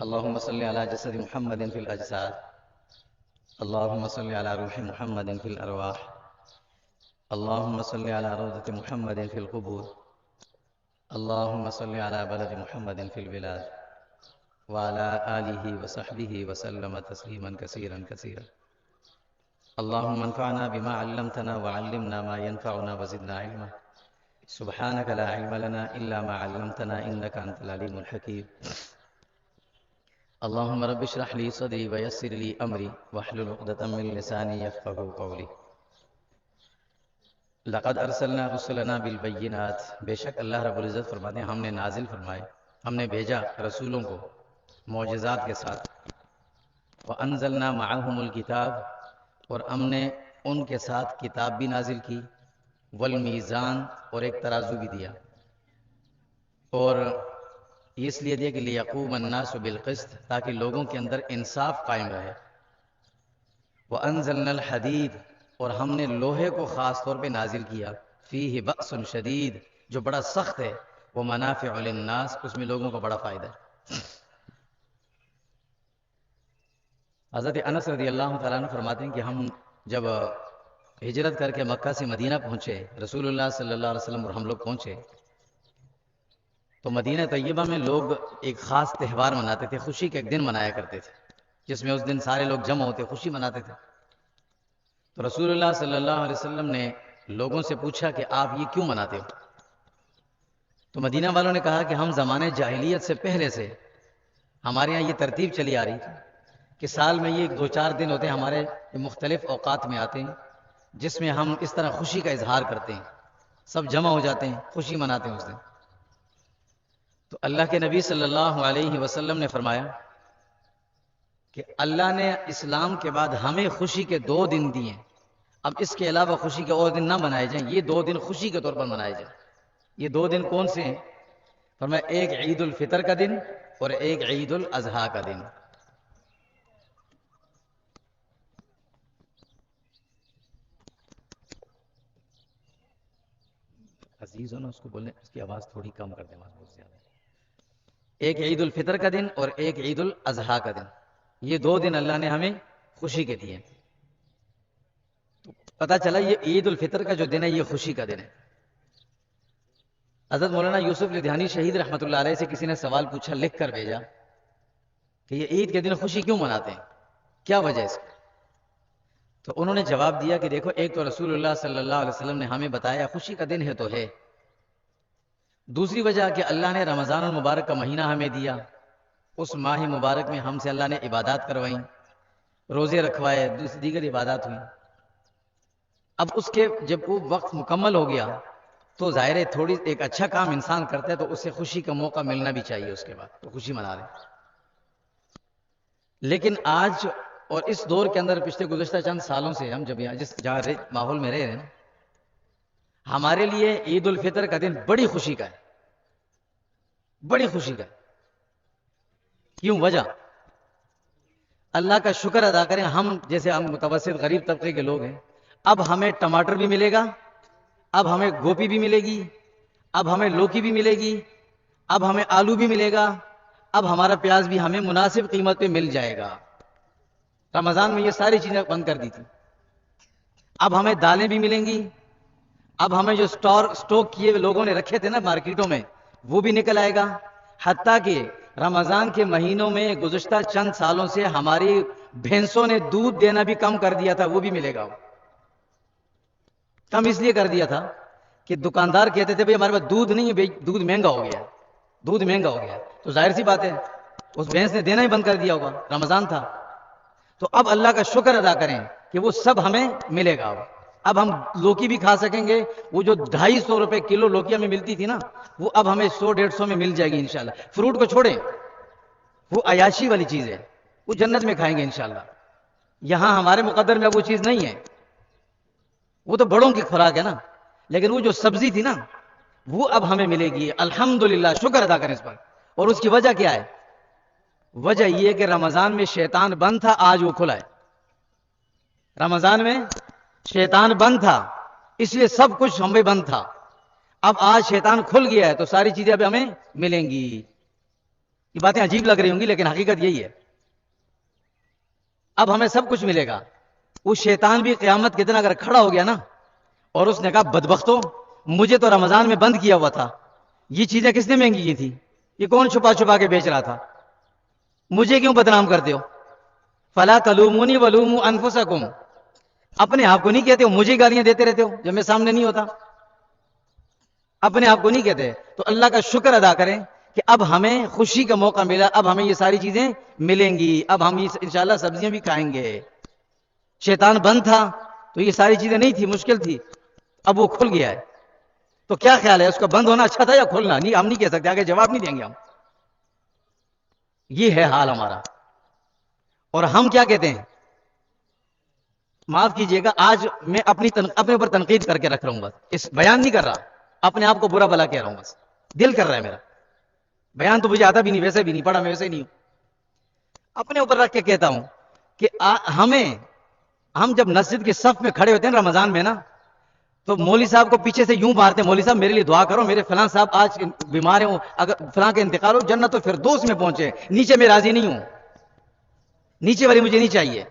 اللهم صل على جسد محمد في الأجساد، اللهم صل على روح محمد في الأرواح، اللهم صل على روضة محمد في القبور، اللهم صل على بلد محمد في البلاد، وعلى آله وصحبه وسلم تسليما كثيرا كثيرا. اللهم انفعنا بما علمتنا وعلمنا ما ينفعنا وزدنا علما. سبحانك لا علم لنا إلا ما علمتنا إنك أنت العليم الحكيم. اللهم رب اشرح لي صدري ويسر لي أمري واحلل عقدة من لساني يفقهوا قولي. لقد ارسلنا رسلنا بالبينات، بے شک اللہ رب العزت فرماتے ہیں ہم نے نازل فرمائے، ہم نے بھیجا رسولوں کو معجزات کے ساتھ. وانزلنا معهم الکتاب، اور ہم نے ان کے ساتھ کتاب بھی نازل کی. والمیزان، اور ایک ترازو بھی دیا. اور اس لیے دیا کہ لیقوم الناس بالقسط، تاکہ لوگوں کے اندر انصاف قائم رہے. وانزلنا الحدید، اور ہم نے لوہے کو خاص طور پہ نازل کیا. فیہ بأس شدید، جو بڑا سخت ہے. ومنافع للناس، اس میں لوگوں کو بڑا فائدہ ہے. حضرت انس رضی اللہ تعالیٰ عنہ فرماتے ہیں کہ ہم جب ہجرت کر کے مکہ سے مدینہ پہنچے، رسول اللہ صلی اللہ علیہ وسلم اور ہم لوگ پہنچے، تو مدینہ طیبہ میں لوگ ایک خاص تہوار مناتے تھے، خوشی کا ایک دن منایا کرتے تھے، جس میں اس دن سارے لوگ جمع ہوتے، خوشی مناتے تھے. تو رسول اللہ صلی اللہ علیہ وسلم نے لوگوں سے پوچھا کہ آپ یہ کیوں مناتے ہو؟ تو مدینہ والوں نے کہا کہ ہم زمانے جاہلیت سے پہلے سے ہمارے یہاں یہ ترتیب چلی آ رہی تھی کہ سال میں یہ 2-4 دن ہوتے ہیں ہمارے، مختلف اوقات میں آتے ہیں، جس میں ہم اس طرح خوشی کا اظہار کرتے ہیں، سب جمع ہو جاتے ہیں، خوشی مناتے ہیں اس دن. تو اللہ کے نبی صلی اللہ علیہ وسلم نے فرمایا کہ اللہ نے اسلام کے بعد ہمیں خوشی کے 2 دن دیے، اب اس کے علاوہ خوشی کے اور دن نہ منائے جائیں، یہ 2 دن خوشی کے طور پر منائے جائیں. یہ 2 دن کون سے ہیں؟ فرمایا ایک عید الفطر کا دن اور ایک عید الاضحیٰ کا دن. عزیز ہو نا، اس کو بولیں اس کی آواز تھوڑی کم کر دیں، آواز بہت زیادہ ہے. ایک عید الفطر کا دن اور ایک عید الاضحیٰ کا دن، یہ 2 دن اللہ نے ہمیں خوشی کے دیے. تو پتہ چلا یہ عید الفطر کا جو دن ہے یہ خوشی کا دن ہے. حضرت مولانا یوسف لدھیانی شہید رحمۃ اللہ علیہ سے کسی نے سوال پوچھا، لکھ کر بھیجا کہ یہ عید کے دن خوشی کیوں مناتے ہیں، کیا وجہ اس کی؟ تو انہوں نے جواب دیا کہ دیکھو، ایک تو رسول اللہ صلی اللہ علیہ وسلم نے ہمیں بتایا خوشی کا دن ہے تو ہے. دوسری وجہ کہ اللہ نے رمضان المبارک کا مہینہ ہمیں دیا، اس ماہ مبارک میں ہم سے اللہ نے عبادات کروائیں، روزے رکھوائے، دیگر عبادات ہوئیں. اب اس کے جب وہ وقت مکمل ہو گیا تو ظاہر ہے تھوڑی ایک اچھا کام انسان کرتا ہے تو اسے خوشی کا موقع ملنا بھی چاہیے، اس کے بعد تو خوشی منا رہے. لیکن آج اور اس دور کے اندر پچھلے گزشتہ چند سالوں سے ہم جب یہاں جس ماحول میں رہ رہے ہیں، ہمارے لیے عید الفطر کا دن بڑی خوشی کا ہے، بڑی خوشی کا ہے. کیوں؟ وجہ اللہ کا شکر ادا کریں. ہم جیسے ہم متوسط غریب طبقے کے لوگ ہیں، اب ہمیں ٹماٹر بھی ملے گا، اب ہمیں گوبھی بھی ملے گی، اب ہمیں لوکی بھی ملے گی، اب ہمیں آلو بھی ملے گا، اب ہمارا پیاز بھی ہمیں مناسب قیمت پہ مل جائے گا. رمضان میں یہ ساری چیزیں بند کر دی تھی. اب ہمیں دالیں بھی ملیں گی، اب ہمیں جو سٹوک کیے لوگوں نے رکھے تھے نا مارکیٹوں میں، وہ بھی نکل آئے گا. حتیٰ کہ رمضان کے مہینوں میں گزشتہ چند سالوں سے ہماری بھینسوں نے دودھ دینا بھی کم کر دیا تھا، وہ بھی ملے گا. کم اس لیے کر دیا تھا کہ دکاندار کہتے تھے بھئی ہمارے پاس دودھ نہیں ہے، دودھ مہنگا ہو گیا، دودھ مہنگا ہو گیا. تو ظاہر سی بات ہے اس بھینس نے دینا ہی بند کر دیا ہوگا، رمضان تھا. تو اب اللہ کا شکر ادا کریں کہ وہ سب ہمیں ملے گا. اب ہم لوکی بھی کھا سکیں گے، وہ جو 250 روپے کلو لوکی ہمیں ملتی تھی نا، وہ اب ہمیں 100-150 میں مل جائے گی انشاءاللہ. فروٹ کو چھوڑیں، وہ عیاشی والی چیز ہے، وہ جنت میں کھائیں گے انشاءاللہ. یہاں ہمارے مقدر میں اب وہ چیز نہیں ہے، وہ تو بڑوں کی خوراک ہے نا. لیکن وہ جو سبزی تھی نا، وہ اب ہمیں ملے گی الحمدللہ. شکر ادا کریں اس پر. اور اس کی وجہ کیا ہے؟ وجہ یہ کہ رمضان میں شیطان بند تھا، آج وہ کھلا ہے. رمضان میں شیطان بند تھا، اس لیے سب کچھ ہمیں بند تھا. اب آج شیطان کھل گیا ہے تو ساری چیزیں اب ہمیں ملیں گی. یہ باتیں عجیب لگ رہی ہوں گی لیکن حقیقت یہی ہے. اب ہمیں سب کچھ ملے گا. وہ شیطان بھی قیامت کے دن اگر کھڑا ہو گیا نا اور اس نے کہا بدبختوں مجھے تو رمضان میں بند کیا ہوا تھا, یہ چیزیں کس نے مہنگی کی تھی, یہ کون چھپا چھپا کے بیچ رہا تھا, مجھے کیوں بدنام کرتے ہو؟ فلا تلومونی ولوموا انفسکم, اپنے آپ کو نہیں کہتے ہو, مجھے گالیاں دیتے رہتے ہو جب میں سامنے نہیں ہوتا. اپنے آپ کو نہیں کہتے. تو اللہ کا شکر ادا کریں کہ اب ہمیں خوشی کا موقع ملا, اب ہمیں یہ ساری چیزیں ملیں گی, اب ہم انشاءاللہ سبزیاں بھی کھائیں گے. شیطان بند تھا تو یہ ساری چیزیں نہیں تھی, مشکل تھی, اب وہ کھل گیا ہے. تو کیا خیال ہے, اس کا بند ہونا اچھا تھا یا کھلنا؟ نہیں, ہم نہیں کہہ سکتے, آگے جواب نہیں دیں گے ہم. یہ ہے حال ہمارا. اور ہم کیا کہتے ہیں, معاف کیجئے گا, آج میں اپنے اوپر تنقید کر کے رکھ رہا ہوں, بس اس بیان نہیں کر رہا, اپنے آپ کو برا بلا کہہ رہا ہوں, بس دل کر رہا ہے میرا. بیان تو مجھے آتا بھی نہیں, ویسے بھی نہیں پڑھا, میں ویسے نہیں ہوں. اپنے اوپر رکھ کے کہتا ہوں کہ ہم جب مسجد کے صف میں کھڑے ہوتے ہیں رمضان میں نا, تو مولوی صاحب کو پیچھے سے یوں مارتے ہیں, مولوی صاحب میرے لیے دعا کرو, میرے فلاں صاحب آج بیمار ہیں, اگر فلاں کے انتقال ہو جنت الفردوس میں پہنچے, نیچے میں راضی نہیں ہوں, نیچے والی مجھے نہیں چاہیے,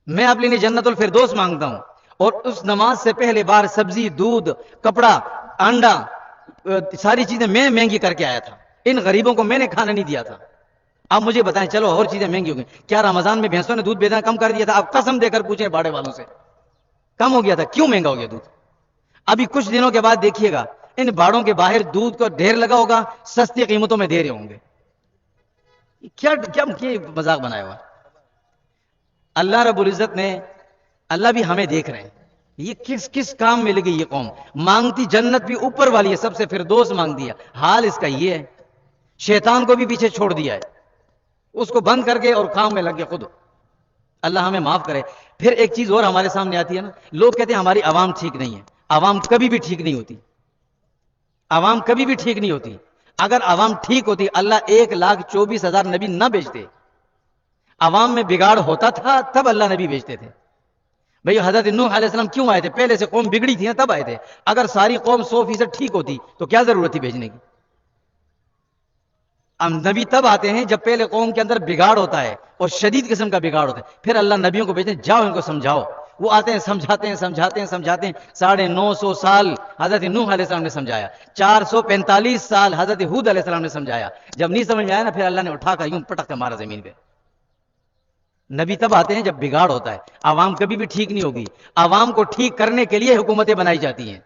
میں اپنے لیے جنت الفردوس مانگتا ہوں. اور اس نماز سے پہلے بار سبزی, دودھ, کپڑا, انڈا, ساری چیزیں میں مہنگی کر کے آیا تھا, ان غریبوں کو میں نے کھانا نہیں دیا تھا. اب مجھے بتائیں, چلو اور چیزیں مہنگی ہو گئی, کیا رمضان میں بھینسوں نے دودھ بیچنا کم کر دیا تھا؟ آپ قسم دے کر پوچھیں باڑے والوں سے, کم ہو گیا تھا. کیوں مہنگا ہو گیا دودھ؟ ابھی کچھ دنوں کے بعد دیکھیے گا ان باڑوں کے باہر دودھ کا ڈھیر لگا ہوگا, سستی قیمتوں میں دے رہے ہوں گے. کیا مذاق بنایا ہوا. اللہ رب العزت نے, اللہ بھی ہمیں دیکھ رہے ہیں, یہ کس کام میں لگی یہ قوم, مانگتی جنت بھی اوپر والی ہے, سب سے فردوس مانگ دیا. حال اس کا یہ ہے, شیطان کو بھی پیچھے چھوڑ دیا ہے, اس کو بند کر کے اور کام میں لگ گیا خود. اللہ ہمیں معاف کرے. پھر ایک چیز اور ہمارے سامنے آتی ہے نا, لوگ کہتے ہیں ہماری عوام ٹھیک نہیں ہے. عوام کبھی بھی ٹھیک نہیں ہوتی, عوام کبھی بھی ٹھیک نہیں ہوتی. اگر عوام ٹھیک ہوتی اللہ 1,24,000 نبی نہ بھیجتے. عوام میں بگاڑ ہوتا تھا تب اللہ نبی بھیجتے تھے. بھئی حضرت نوح علیہ السلام کیوں آئے تھے؟ پہلے سے قوم بگڑی تھی نا, تب آئے تھے. اگر ساری قوم 100% ٹھیک ہوتی تو کیا ضرورت تھی بھیجنے کی؟ نبی تب آتے ہیں جب پہلے قوم کے اندر بگاڑ ہوتا ہے اور شدید قسم کا بگاڑ ہوتا ہے, پھر اللہ نبیوں کو بھیجتے ہیں, جاؤ ان کو سمجھاؤ. وہ آتے ہیں, سمجھاتے ہیں 950 سال حضرت نوح علیہ السلام نے سمجھایا, 445 سال حضرت ہود علیہ السلام نے سمجھایا. جب نہیں سمجھ میں آیا نا, پھر اللہ نے اٹھا کر یوں پٹک کر مارا زمین پہ. نبی تب آتے ہیں جب بگاڑ ہوتا ہے. عوام کبھی بھی ٹھیک نہیں ہوگی. عوام کو ٹھیک کرنے کے لیے حکومتیں بنائی جاتی ہیں,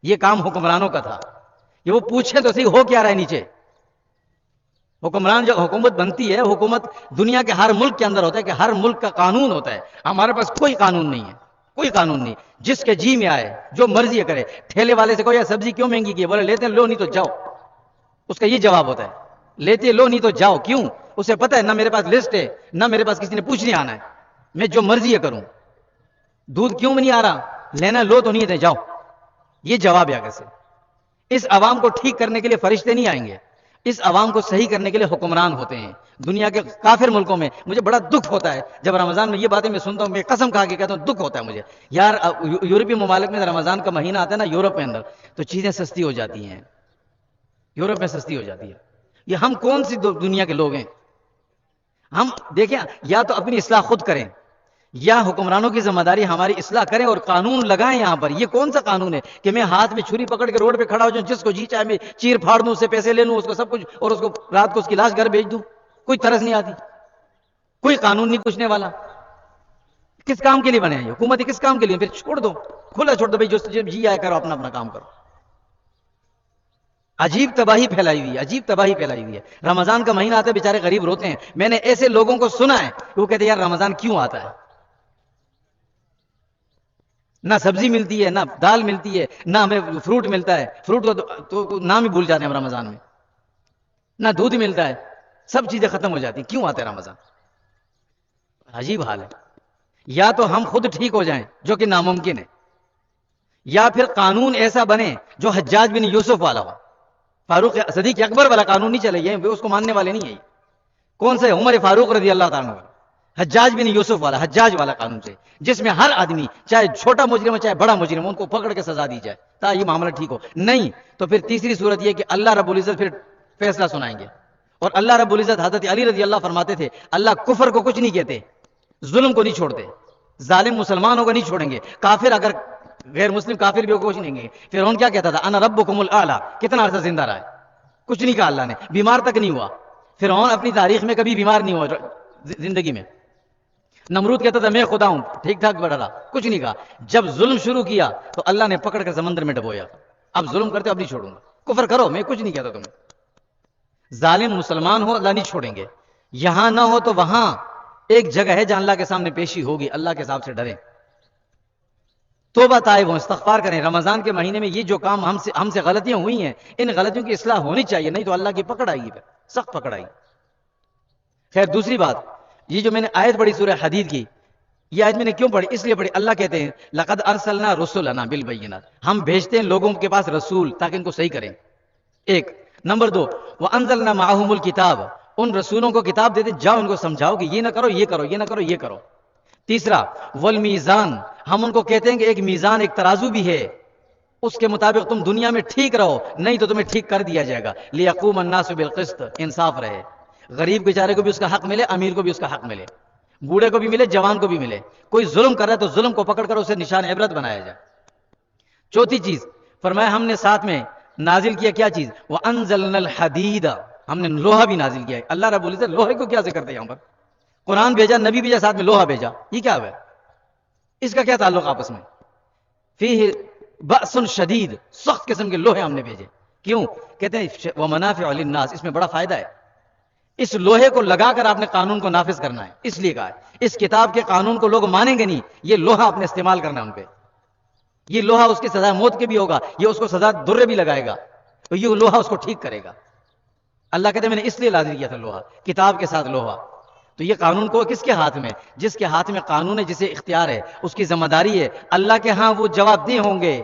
یہ کام حکمرانوں کا تھا. یہ وہ پوچھیں تو صحیح ہو کیا رہا ہے نیچے. حکمران جب حکومت بنتی ہے, حکومت دنیا کے ہر ملک کے اندر ہوتا ہے کہ ہر ملک کا قانون ہوتا ہے. ہمارے پاس کوئی قانون نہیں ہے, کوئی قانون نہیں. جس کے جی میں آئے جو مرضی کرے. ٹھیلے والے سے کوئی سبزی کیوں مہنگی کی ہے, بولے لیتے ہیں لو نہیں تو جاؤ. اس کا یہ جواب ہوتا ہے, لیتے لو نہیں تو جاؤ. کیوں؟ اسے پتہ ہے نہ میرے پاس لسٹ ہے, نہ میرے پاس کسی نے پوچھنے آنا ہے, میں جو مرضی کروں. دودھ کیوں نہیں آ رہا, لینا لو تو نہیں ہے, جاؤ. یہ جواب ہے. آگے سے اس عوام کو ٹھیک کرنے کے لیے فرشتے نہیں آئیں گے, اس عوام کو صحیح کرنے کے لیے حکمران ہوتے ہیں. دنیا کے کافر ملکوں میں مجھے بڑا دکھ ہوتا ہے جب رمضان میں یہ باتیں میں سنتا ہوں, میں قسم کھا کے کہتا ہوں دکھ ہوتا ہے مجھے. یار یورپی ممالک میں رمضان کا مہینہ آتا ہے نا, یورپ میں اندر, تو چیزیں سستی ہو جاتی ہیں. یورپ میں سستی ہو جاتی ہے. یہ ہم کون سی دنیا کے لوگ ہیں؟ ہم دیکھیں, یا تو اپنی اصلاح خود کریں, یا حکمرانوں کی ذمہ داری ہماری اصلاح کریں اور قانون لگائیں. یہاں پر یہ کون سا قانون ہے کہ میں ہاتھ میں چھری پکڑ کے روڈ پہ کھڑا ہو جاؤں, جس کو جی چاہے میں چیر پھاڑ دوں, اس سے پیسے لے لوں, اس کو سب کچھ, اور اس کو رات کو اس کی لاش گھر بھیج دوں؟ کوئی طرز نہیں آتی, کوئی قانون نہیں پوچھنے والا. کس کام کے لیے بنے ہیں حکومت؟ کس کام کے لیے؟ پھر چھوڑ دو, کھلا چھوڑ دو بھائی, جو جی آئے کرو, اپنا کام کرو. عجیب تباہی پھیلائی ہوئی ہے, عجیب تباہی پھیلائی ہوئی ہے. رمضان کا مہینہ آتا ہے, بیچارے غریب روتے ہیں. میں نے ایسے لوگوں کو سنا ہے وہ کہتے ہیں یار رمضان کیوں آتا ہے, نہ سبزی ملتی ہے, نہ دال ملتی ہے, نہ ہمیں فروٹ ملتا ہے. فروٹ تو نام ہی بھول جاتے ہیں ہم رمضان میں. نہ دودھ ملتا ہے, سب چیزیں ختم ہو جاتی ہیں. کیوں آتا ہے رمضان؟ عجیب حال ہے. یا تو ہم خود ٹھیک ہو جائیں, جو کہ ناممکن ہے, یا پھر قانون ایسا بنے جو حجاج بن یوسف والا ہو. فاروق صدیق اکبر والا قانون نہیں چلے, یہ اس کو ماننے والے نہیں ہیں. کون سے؟ عمر فاروق رضی اللہ تعالیٰ عنہ. حجاج بن یوسف والا, حجاج والا قانون سے, جس میں ہر آدمی چاہے چھوٹا مجرم ہو چاہے بڑا مجرم ہو, ان کو پکڑ کے سزا دی جائے تاکہ یہ معاملہ ٹھیک ہو. نہیں تو پھر تیسری صورت یہ کہ اللہ رب العزت پھر فیصلہ سنائیں گے اور اللہ رب العزت حضرت علی رضی اللہ فرماتے تھے اللہ کفر کو کچھ نہیں کہتے، ظلم کو نہیں چھوڑتے، ظالم مسلمانوں کو نہیں چھوڑیں گے، کافر اگر غیر مسلم کافر بھی ہو کچھ نہیں گے۔ فرعون کیا کہتا تھا انا ربکم الاعلی، کتنا عرصہ زندہ رہا ہے، کچھ نہیں کہا اللہ نے، بیمار تک نہیں ہوا۔ فرعون اپنی تاریخ میں کبھی بیمار نہیں ہوا زندگی میں۔ نمرود کہتا تھا میں خدا ہوں، ٹھیک ٹھاک بڑھ رہا، کچھ نہیں کہا۔ جب ظلم شروع کیا تو اللہ نے پکڑ کر سمندر میں ڈبویا، اب ظلم کرتے اب نہیں چھوڑوں گا، کفر کرو میں کچھ نہیں کہتا تمہیں، ظالم مسلمان ہو اللہ نہیں چھوڑیں گے، یہاں نہ ہو تو وہاں ایک جگہ ہے جہاں اللہ کے سامنے پیشی ہوگی، اللہ کے حساب سے ڈریں، توبہ طائب ہوں، استغفار کریں۔ رمضان کے مہینے میں یہ جو کام ہم سے غلطیاں ہوئی ہیں، ان غلطیوں کی اصلاح ہونی چاہیے، نہیں تو اللہ کی پکڑ آئے گی، پھر سخت پکڑ آئے گی۔ خیر دوسری بات، یہ جو میں نے آیت پڑھی سورہ حدید کی، یہ آیت میں نے کیوں پڑھی؟ اس لیے پڑھی، اللہ کہتے ہیں لقد ارسلنا رسلنا بالبینات، ہم بھیجتے ہیں لوگوں کے پاس رسول تاکہ ان کو صحیح کریں، ایک۔ نمبر دو، وانزلنا معهم الکتاب، ان رسولوں کو کتاب دیتے جاؤ ان کو سمجھاؤ کہ یہ نہ کرو یہ کرو، یہ نہ کرو یہ کرو۔ تیسرا والمیزان، ہم ان کو کہتے ہیں کہ ایک میزان ایک ترازو بھی ہے، اس کے مطابق تم دنیا میں ٹھیک رہو، نہیں تو تمہیں ٹھیک کر دیا جائے گا، لیقوم الناس بالقسط، انصاف رہے، غریب بیچارے کو بھی اس کا حق ملے، امیر کو بھی اس کا حق ملے، بوڑھے کو بھی ملے، جوان کو بھی ملے، کوئی ظلم کر رہا ہے تو ظلم کو پکڑ کر اسے نشان عبرت بنایا جائے۔ چوتھی چیز فرمایا ہم نے ساتھ میں نازل کیا کیا چیز؟ وانزلنا الحدید، ہم نے لوہا بھی نازل کیا ہے۔ اللہ رب العزت لوہے کو کیا ذکر کرتے ہیں یہاں پر؟ قرآن بھیجا، نبی بھیجا، ساتھ میں لوہا بھیجا، یہ کیا ہے؟ اس کا کیا تعلق آپس میں؟ فیہ بأس شدید، سخت قسم کے لوہے ہم نے بھیجے، کیوں؟ کہتے ہیں ومنافع للناس، اس میں بڑا فائدہ ہے، اس لوہے کو لگا کر آپ نے قانون کو نافذ کرنا ہے، اس لیے کہا ہے اس کتاب کے قانون کو لوگ مانیں گے نہیں، یہ لوہا آپ نے استعمال کرنا ہے ان پہ، یہ لوہا اس کی سزا موت کے بھی ہوگا، یہ اس کو سزا درے بھی لگائے گا، تو یہ لوہا اس کو ٹھیک کرے گا۔ اللہ کہتے ہیں میں نے اس لیے نازل کیا تھا لوہا، کتاب کے ساتھ لوہا۔ تو یہ قانون کو کس کے ہاتھ میں؟ جس کے ہاتھ میں قانون ہے، جسے اختیار ہے، اس کی ذمہ داری ہے، اللہ کے ہاں وہ جواب دہ ہوں گے۔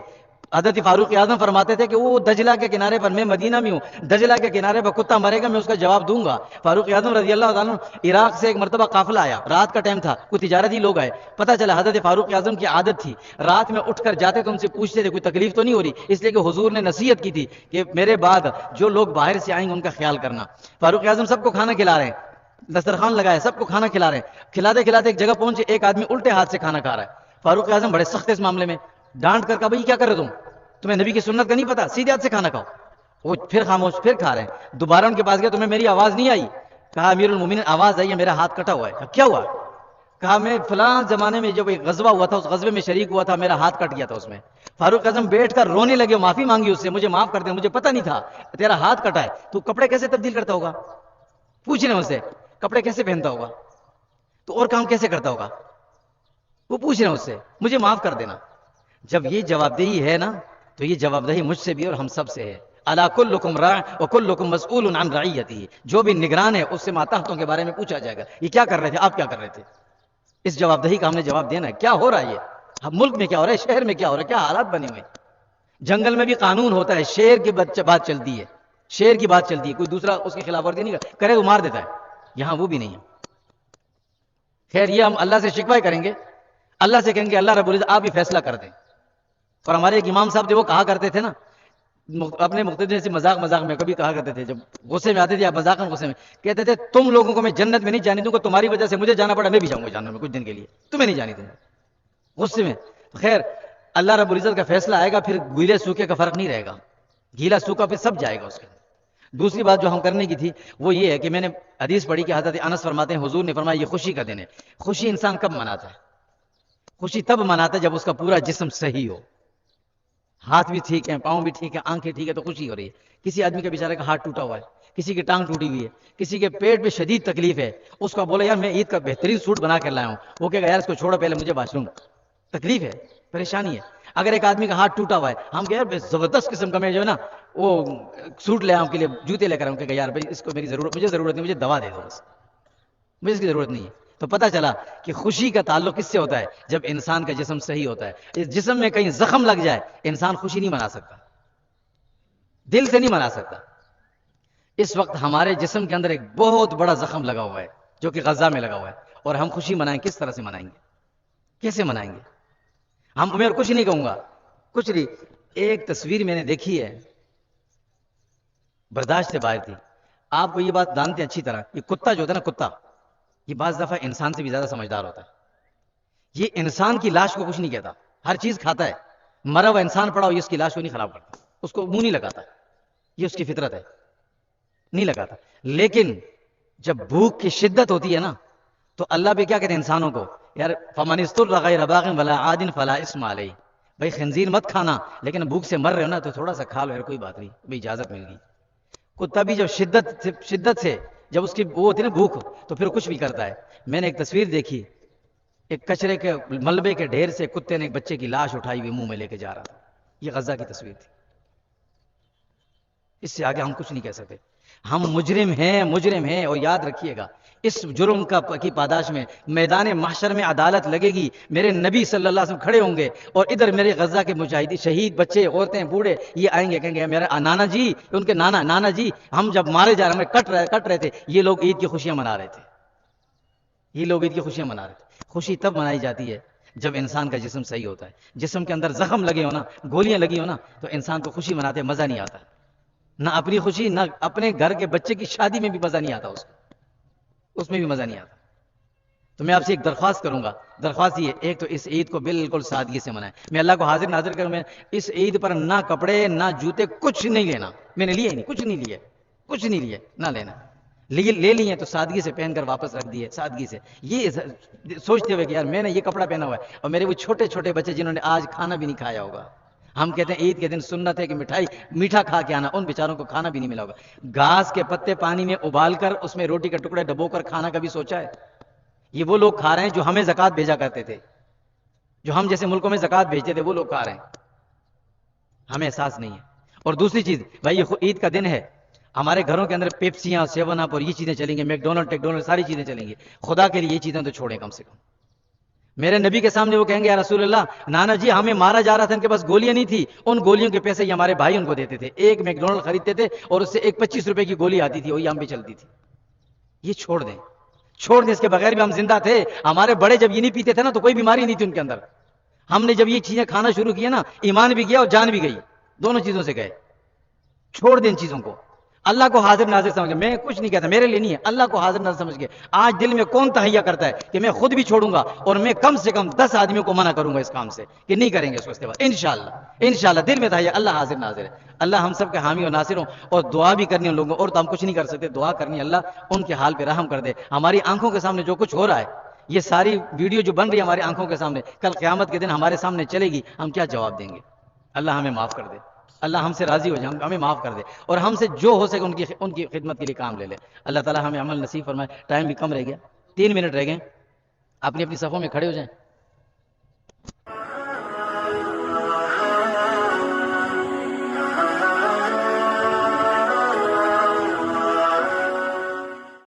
حضرت فاروق اعظم فرماتے تھے کہ وہ دجلہ کے کنارے پر، میں مدینہ میں ہوں، دجلہ کے کنارے پر کتا مرے گا میں اس کا جواب دوں گا۔ فاروق اعظم رضی اللہ عنہ، عراق سے ایک مرتبہ قافلہ آیا، رات کا ٹائم تھا، کوئی تجارتی لوگ آئے، پتہ چلا حضرت فاروق اعظم کی عادت تھی رات میں اٹھ کر جاتے تو ان سے پوچھتے تھے کوئی تکلیف تو نہیں ہو رہی، اس لیے کہ حضور نے نصیحت کی تھی کہ میرے بعد جو لوگ باہر سے آئیں گے ان کا خیال کرنا۔ فاروق اعظم سب کو کھانا کھلا رہے ہیں، دسترخوان لگائے، سب کو کھانا کھلا رہے ہیں، کھلاتے کھلاتے ایک جگہ پہنچے، ایک آدمی الٹے ہاتھ سے کھانا کھا رہا ہے۔ فاروق اعظم بڑے سخت اس معاملے میں، ڈانٹ کر کہا بھائی کیا کر رہے تمہیں نبی کی سنت کا نہیں پتا، سیدھے ہاتھ سے کھانا کھاؤ۔ وہ پھر خاموش، پھر کھا رہے ہیں۔ دوبارہ ان کے پاس گیا، تمہیں میری آواز نہیں آئی؟ کہا امیر المومنین آواز آئی ہے، میرا ہاتھ کٹا ہوا ہے۔ کہا کیا ہوا؟ کہا میں فلاں زمانے میں جب ایک غزوہ ہوا تھا، اس غزوے میں شریک ہوا تھا، میرا ہاتھ کٹ گیا تھا اس میں۔ فاروق اعظم بیٹھ کر رونے لگے، معافی مانگی اس سے، مجھے معاف کر دے، مجھے پتہ نہیں تھا تیرا ہاتھ کٹا ہے، تو کپڑے کیسے تبدیل کرتا ہوگا؟ پوچھ رہے ہیں اس سے کپڑے کیسے پہنتا ہوگا، تو اور کام کیسے کرتا ہوگا، وہ پوچھ رہے ہیں اس سے، مجھے معاف کر دینا۔ جب یہ جواب دہی ہے نا، تو یہ جواب دہی مجھ سے بھی اور ہم سب سے ہے۔ الا کلکم راع وکلکم مسئول عن رعیتہ، جو بھی نگران ہے اس سے ماتحتوں کے بارے میں پوچھا جائے گا، یہ کیا کر رہے تھے، آپ کیا کر رہے تھے؟ اس جواب دہی کا ہم نے جواب دینا ہے۔ کیا ہو رہا ہے، یہ ملک میں کیا ہو رہا ہے، شہر میں کیا ہو رہا ہے، کیا حالات بنے ہوئے ہیں۔ جنگل میں بھی قانون ہوتا ہے، شیر کی بات چلتی ہے، شیر کی بات چلتی ہے، کوئی دوسرا اس کی خلاف ورزی نہیں کرے تو مار دیتا ہے، یہاں وہ بھی نہیں ہے۔ خیر یہ ہم اللہ سے شکوہ کریں گے، اللہ سے کہیں گے اللہ رب العزت آپ ہی فیصلہ کر دیں۔ اور ہمارے ایک امام صاحب جو وہ کہا کرتے تھے نا، اپنے مقتدی سے مذاق میں کبھی کہا کرتے تھے، جب غصے میں آتے تھے یا مذاقاً غصے میں کہتے تھے تم لوگوں کو میں جنت میں نہیں جانے دوں گا، تمہاری وجہ سے مجھے جانا پڑا میں بھی جاؤں گا جہنم میں کچھ دن کے لیے، تمہیں نہیں جانے دوں گا، غصے میں۔ خیر اللہ رب العزت کا فیصلہ آئے گا، پھر گیلے سوکھے کا فرق نہیں رہے گا، گیلا سوکھا پھر سب جائے گا اس کے۔ دوسری بات جو ہم کرنے کی تھی وہ یہ ہے کہ میں نے حدیث پڑھی کہ حضرت انس فرماتے ہیں حضور نے فرمایا یہ خوشی کا دن ہے۔ خوشی انسان کب مناتا ہے؟ خوشی تب مناتا ہے جب اس کا پورا جسم صحیح ہو، ہاتھ بھی ٹھیک ہے، پاؤں بھی ٹھیک ہے، آنکھیں ٹھیک ہے، تو خوشی ہو رہی ہے۔ کسی آدمی کا بیچارے کا ہاتھ ٹوٹا ہوا ہے، کسی کی ٹانگ ٹوٹی ہوئی ہے، کسی کے پیٹ میں شدید تکلیف ہے، اس کو بولے یار میں عید کا بہترین سوٹ بنا کر لایا ہوں، وہ کہے گا یار اس کو چھوڑو پہلے مجھے واش روم تکلیف ہے، پریشانی ہے۔ اگر ایک آدمی کا ہاتھ ٹوٹا ہوا ہے، ہم کہ یار زبردست قسم کا میں جو ہے نا وہ سوٹ لے آؤں کے لیے، جوتے لے کر آؤں، کہ یار بھائی اس کو میری ضرورت، مجھے ضرورت نہیں، مجھے دوا دے دو بس، مجھے اس کی ضرورت نہیں ہے۔ تو پتہ چلا کہ خوشی کا تعلق کس سے ہوتا ہے؟ جب انسان کا جسم صحیح ہوتا ہے۔ اس جسم میں کہیں زخم لگ جائے انسان خوشی نہیں منا سکتا، دل سے نہیں منا سکتا۔ اس وقت ہمارے جسم کے اندر ایک بہت بڑا زخم لگا ہوا ہے جو کہ غزہ میں لگا ہوا ہے، اور ہم خوشی منائیں کس طرح سے منائیں گے، کیسے منائیں گے؟ میں اور کچھ نہیں کہوں گا، کچھ نہیں۔ ایک تصویر میں نے دیکھی ہے، برداشت سے باہر تھی۔ آپ کو یہ بات جانتے ہیں اچھی طرح، یہ کتا جو ہوتا ہے نا، کتا یہ بعض دفعہ انسان سے بھی زیادہ سمجھدار ہوتا ہے۔ یہ انسان کی لاش کو کچھ نہیں کہتا، ہر چیز کھاتا ہے، مرا ہوا انسان پڑا ہو یہ اس کی لاش کو نہیں خراب کرتا، اس کو منہ نہیں لگاتا، یہ اس کی فطرت ہے، نہیں لگاتا۔ لیکن جب بھوک کی شدت ہوتی ہے نا تو اللہ بھی کیا کہتے ہیں انسانوں کو، یار فمن استر غیر باغ ولا عاد فلا اسم علیہ، بھائی خنزیر مت کھانا، لیکن بھوک سے مر رہے ہو نا تو تھوڑا سا کھا لو یار، کوئی بات نہیں، بھائی اجازت مل گئی۔ کتا بھی جب شدت سے جب اس کی وہ ہوتی ہے نا بھوک، تو پھر کچھ بھی کرتا ہے۔ میں نے ایک تصویر دیکھی، ایک کچرے کے ملبے کے ڈھیر سے کتے نے ایک بچے کی لاش اٹھائی ہوئی منہ میں لے کے جا رہا تھا، یہ غزہ کی تصویر تھی۔ اس سے آگے ہم کچھ نہیں کہہ سکتے، ہم مجرم ہیں، اور یاد رکھیے گا اس جرم کی پاداش میں میدان محشر میں عدالت لگے گی، میرے نبی صلی اللہ علیہ وسلم کھڑے ہوں گے، اور ادھر میرے غزہ کے مجاہدین، شہید بچے، عورتیں، بوڑھے، یہ آئیں گے کہیں گے میرا نانا جی، ان کے نانا جی، ہم جب مارے جا رہے ہمیں کٹ رہے تھے، یہ لوگ عید کی خوشیاں منا رہے تھے، یہ لوگ عید کی خوشیاں منا رہے تھے۔ خوشی تب منائی جاتی ہے جب انسان کا جسم صحیح ہوتا ہے، جسم کے اندر زخم لگے ہو نا، گولیاں لگی ہو نا، تو انسان کو خوشی مناتے مزہ نہیں آتا، نہ اپنی خوشی، نہ اپنے گھر کے بچے کی شادی میں بھی مزہ نہیں آتا، اس میں بھی مزہ نہیں آتا۔ تو میں آپ سے ایک درخواست کروں گا، درخواست یہ ایک تو اس عید کو بالکل سادگی سے منائیں۔ میں اللہ کو حاضر ناظر کروں، میں اس عید پر نہ کپڑے نہ جوتے کچھ نہیں لینا، میں نے لیے ہی نہیں، کچھ نہیں لیے، نہ لینا، لے لیے تو سادگی سے پہن کر واپس رکھ دیے، سادگی سے، یہ سوچتے ہوئے کہ یار میں نے یہ کپڑا پہنا ہوا ہے، اور میرے وہ چھوٹے چھوٹے بچے جنہوں نے آج کھانا بھی نہیں کھایا ہوگا، ہم کہتے ہیں عید کے دن سنت ہے کہ مٹھائی میٹھا کھا کے آنا، ان بیچاروں کو کھانا بھی نہیں ملا ہوگا۔ گھاس کے پتے پانی میں ابال کر اس میں روٹی کے ٹکڑے ڈبو کر کھانا کبھی سوچا ہے؟ یہ وہ لوگ کھا رہے ہیں جو ہمیں زکوٰۃ بھیجا کرتے تھے، جو ہم جیسے ملکوں میں زکوٰۃ بھیجتے تھے، وہ لوگ کھا رہے ہیں، ہمیں احساس نہیں ہے۔ اور دوسری چیز، بھائی یہ عید کا دن ہے، ہمارے گھروں کے اندر پیپسیاں، سیون اپ اور یہ چیزیں چلیں گی، میکڈونلڈ ساری چیزیں چلیں گی، خدا کے لیے یہ چیزیں تو چھوڑیں کم سے کم۔ میرے نبی کے سامنے وہ کہیں گے یا رسول اللہ، نانا جی ہمیں مارا جا رہا تھا، ان کے پاس گولیاں نہیں تھی، ان گولیوں کے پیسے یہ ہمارے بھائی ان کو دیتے تھے، ایک میکڈونلڈ خریدتے تھے اور اس سے ایک 25 روپے کی گولی آتی تھی، وہی ہم بھی چلتی تھی۔ یہ چھوڑ دیں، اس کے بغیر بھی ہم زندہ تھے، ہمارے بڑے جب یہ نہیں پیتے تھے نا تو کوئی بیماری نہیں تھی ان کے اندر، ہم نے جب یہ چیزیں کھانا شروع کیا نا، ایمان بھی گیا اور جان بھی گئی، دونوں چیزوں سے گئے۔ چھوڑ دیں ان چیزوں کو، اللہ کو حاضر ناظر سمجھ کے، میں کچھ نہیں کہتا، میرے لیے نہیں ہے، اللہ کو حاضر ناظر سمجھ کے آج دل میں کون تہیا کرتا ہے کہ میں خود بھی چھوڑوں گا اور میں کم سے کم 10 آدمیوں کو منع کروں گا اس کام سے کہ نہیں کریں گے اس کے بعد، انشاءاللہ دل میں تہیا، اللہ حاضر ناظر ہے، اللہ ہم سب کے حامی اور ناصر ہوں، اور دعا بھی کرنی ان لوگوں، اور تو ہم کچھ نہیں کر سکتے، دعا کرنی، اللہ ان کے حال پہ رحم کر دے۔ ہماری آنکھوں کے سامنے جو کچھ ہو رہا ہے، یہ ساری ویڈیو جو بن رہی ہے ہماری آنکھوں کے سامنے، کل قیامت کے دن ہمارے سامنے چلے گی، ہم کیا جواب دیں گے؟ اللہ ہمیں معاف کر دے، اللہ ہم سے راضی ہو جائے، ہمیں معاف کر دے، اور ہم سے جو ہو سکے ان کی خدمت کے لیے کام لے لے۔ اللہ تعالی ہمیں عمل نصیب فرمائے۔ ٹائم بھی کم رہ گیا، 3 منٹ رہ گئے، اپنی اپنی صفوں میں کھڑے ہو جائیں۔